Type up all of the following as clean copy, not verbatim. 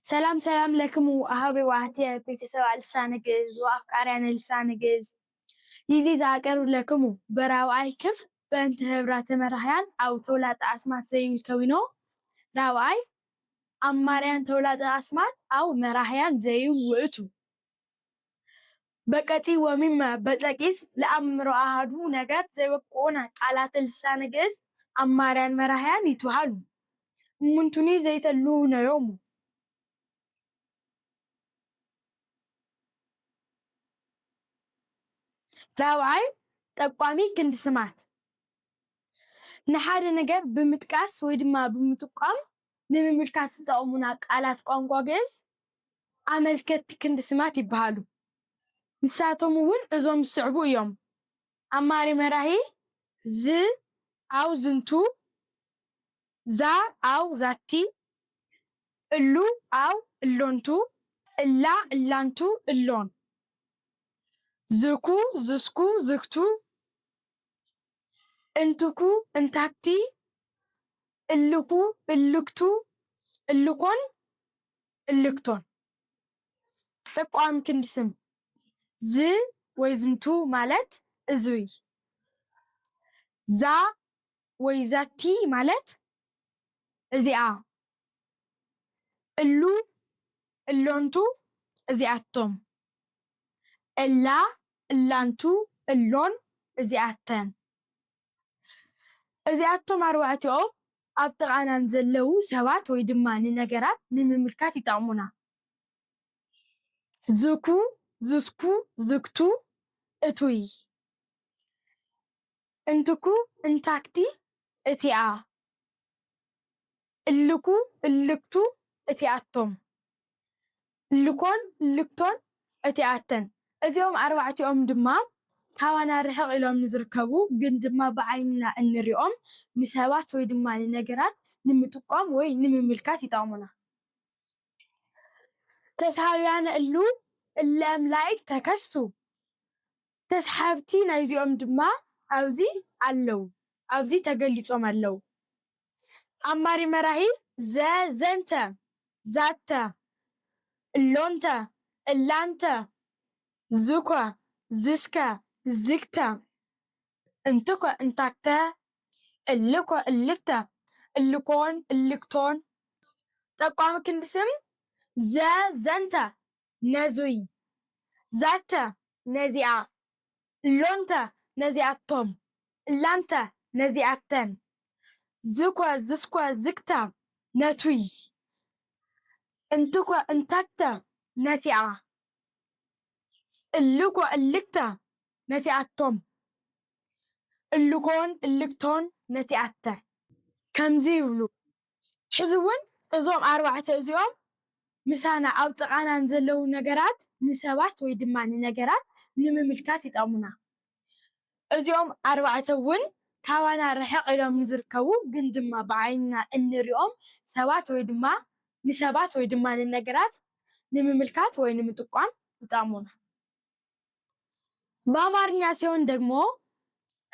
سلام سلام لكم وأهابي وعتي بيتسوى لسان جز وأفكاري لسان جز يزي زاكر لكم براوعي كيف بنت هبرات مرحيان أو تولاد أسمات زي الكوينو راوعي أماريان تولاد أسمات أو مرحيان زي وقتو بكتي ومما بتلاقيس لأمر أهدو نجات زي وقونا على لسان جز أماريان مرحيان يتوهلو منتوني زي تلون يومو راوعي ጠቋሚ ክንዲ ስማት ንሓደ ነገር ብምጥቃስ ወይ ድማ ብምጥቋም ንምምልካት ዝጠቕሙና ቃላት ቋንቋ ግዕዝ ኣመልከቲ ክንዲ ስማት ይበሃሉ። ንሳቶም እውን እዞም ዝስዕቡ እዮም። ኣማሪ መራሒ ዝ ኣው ዝንቱ ዛ ኣው ዛቲ እሉ ኣው እሎንቱ እላ እላንቱ እሎን ዝኩ ዝስኩ ዝክቱ እንትኩ እንታክቲ እልኩ እልክቱ እልኮን እልክቶን ጠቋሚ ክንዲ ስም ዝ ወይ ዝንቱ ማለት እዙይ ዛ ወይ ዛቲ ማለት እዚኣ እሉ እሎንቱ እዚኣቶም እላ እላንቱ እሎን እዚኣተን እዚኣቶም ኣርባዕቲኦም ኣብ ጥቓናን ዘለዉ ሰባት ወይ ድማ ንነገራት ንምምልካት ይጠቕሙና። ዝኩ ዝስኩ ዝክቱ እቱይ እንትኩ እንታክቲ እቲኣ እልኩ እልክቱ እቲኣቶም እልኮን እልክቶን እቲኣተን እዚኦም ኣርባዕቲኦም ድማ ካባና ርሕቕ ኢሎም ንዝርከቡ ግን ድማ ብዓይንና እንሪኦም ንሰባት ወይ ድማ ንነገራት ንምጥቋም ወይ ንምምልካት ይጠቕሙና። ተሳሃብያን እሉ እለ ኣምላኢክ ተከስቱ ተስሓብቲ ናይዚኦም ድማ ኣብዚ ኣለዉ ኣብዚ ተገሊጾም ኣለዉ። ኣማሪ መራሒ ዘ ዘንተ ዛተ እሎንተ እላንተ ዝኮ ዝስከ ዝክተ እንትኮ እንታክተ እልኮ እልክተ እልኮን እልክቶን ጠቋሚ ክንዲ ስም ዘ ዘንተ ነዙይ ዛተ ነዚኣ እሎንተ ነዚኣቶም እላንተ ነዚኣተን ዝኮ ዝስኮ ዝክተ ነቱይ እንትኮ እንታክተ ነቲኣ እልኮ እልክተ ነቲኣቶም እልኮን እልክቶን ነቲኣተን ከምዚ ይብሉ። ሕዚ እውን እዞም ኣርባዕተ እዚኦም ምሳና ኣብ ጥቓናን ዘለዉ ነገራት ንሰባት ወይ ድማ ንነገራት ንምምልካት ይጠቕሙና። እዚኦም ኣርባዕተ እውን ካባና ርሕቕ ኢሎም ንዝርከቡ ግን ድማ ብዓይንና እንሪኦም ሰባት ወይ ድማ ንሰባት ወይ ድማ ንነገራት ንምምልካት ወይ ንምጥቋም ይጠቕሙና። በአማርኛ ሲሆን ደግሞ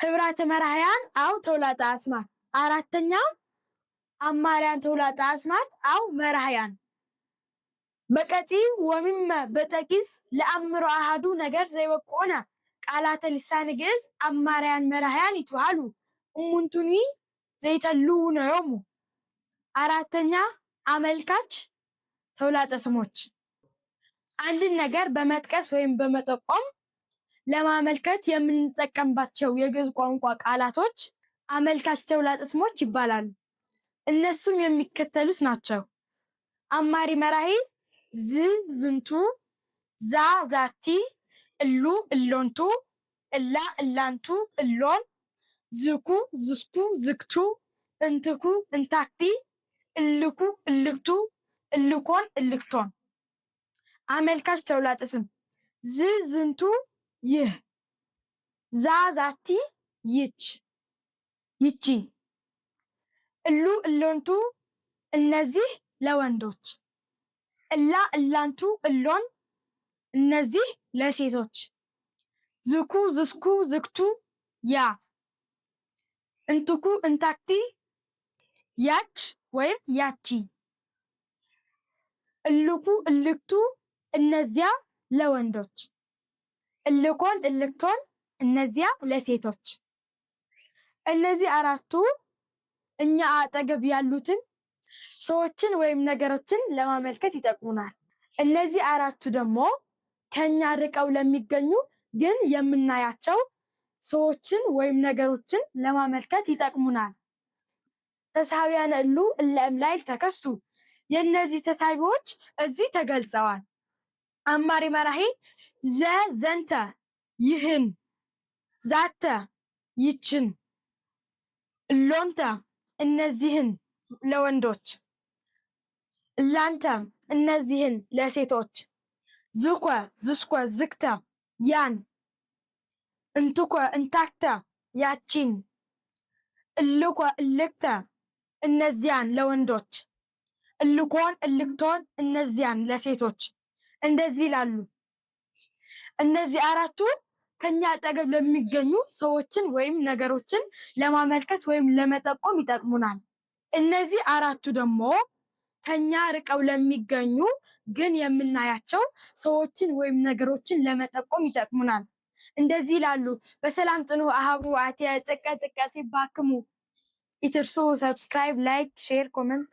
ህብራተ መራሕያን አው ተውላጠ አስማት አራተኛ አማርያን ተውላጠ አስማት አው መራሕያን በቀፂ ወሚመ በጠቂስ ለአምሮ አሃዱ ነገር ዘይወቆነ ቃላተ ልሳነ ግዕዝ አማርያን መራሕያን ይትበሃሉ እሙንቱኒ ዘይተልውነዮሙ። አራተኛ አመልካች ተውላጠ ስሞች አንድን ነገር በመጥቀስ ወይም በመጠቆም ለማመልከት የምንጠቀምባቸው የግዕዝ ቋንቋ ቃላቶች አመልካች ተውላጠ ስሞች ይባላሉ። እነሱም የሚከተሉት ናቸው። አማሪ መራሒ ዝ ዝንቱ ዛ ዛቲ እሉ እሎንቱ እላ እላንቱ እሎን ዝኩ ዝስኩ ዝክቱ እንትኩ እንታክቲ እልኩ እልክቱ እልኮን እልክቶን። አመልካች ተውላጠ ስም ዝ ዝንቱ ይህ ዛ ዛቲ ይች ይቺ እሉ እሎንቱ እነዚህ ለወንዶች እላ እላንቱ እሎን እነዚህ ለሴቶች ዝኩ ዝስኩ ዝክቱ ያ እንትኩ እንታክቲ ያች ወይም ያቺ እልኩ እልክቱ እነዚያ ለወንዶች። እልኮን እልክቶን እነዚያ ለሴቶች። እነዚህ አራቱ እኛ አጠገብ ያሉትን ሰዎችን ወይም ነገሮችን ለማመልከት ይጠቅሙናል። እነዚህ አራቱ ደግሞ ከኛ ርቀው ለሚገኙ ግን የምናያቸው ሰዎችን ወይም ነገሮችን ለማመልከት ይጠቅሙናል። ተሳቢያን እሉ እለ እምላዕል ተከስቱ። የእነዚህ ተሳቢዎች እዚህ ተገልጸዋል። አማሪ መራሂ ዘንተ ይህን፣ ዛተ ይችን፣ እሎንተ እነዚህን ለወንዶች፣ እላንተ እነዚህን ለሴቶች፣ ዝኮ ዝስኮ ዝክተ ያን፣ እንትኮ እንታክተ ያቺን፣ እልኮ እልክተ እነዚያን ለወንዶች፣ እልኮን እልክቶን እነዚያን ለሴቶች። እንደዚህ ይላሉ። እነዚህ አራቱ ከኛ አጠገብ ለሚገኙ ሰዎችን ወይም ነገሮችን ለማመልከት ወይም ለመጠቆም ይጠቅሙናል። እነዚህ አራቱ ደግሞ ከኛ ርቀው ለሚገኙ ግን የምናያቸው ሰዎችን ወይም ነገሮችን ለመጠቆም ይጠቅሙናል። እንደዚህ ይላሉ። በሰላም ጽኑ አሃቡ አትየ ጥቀ ጥቀ ሲባክሙ። ይትርሱ ሰብስክራይብ፣ ላይክ፣ ሼር፣ ኮመንት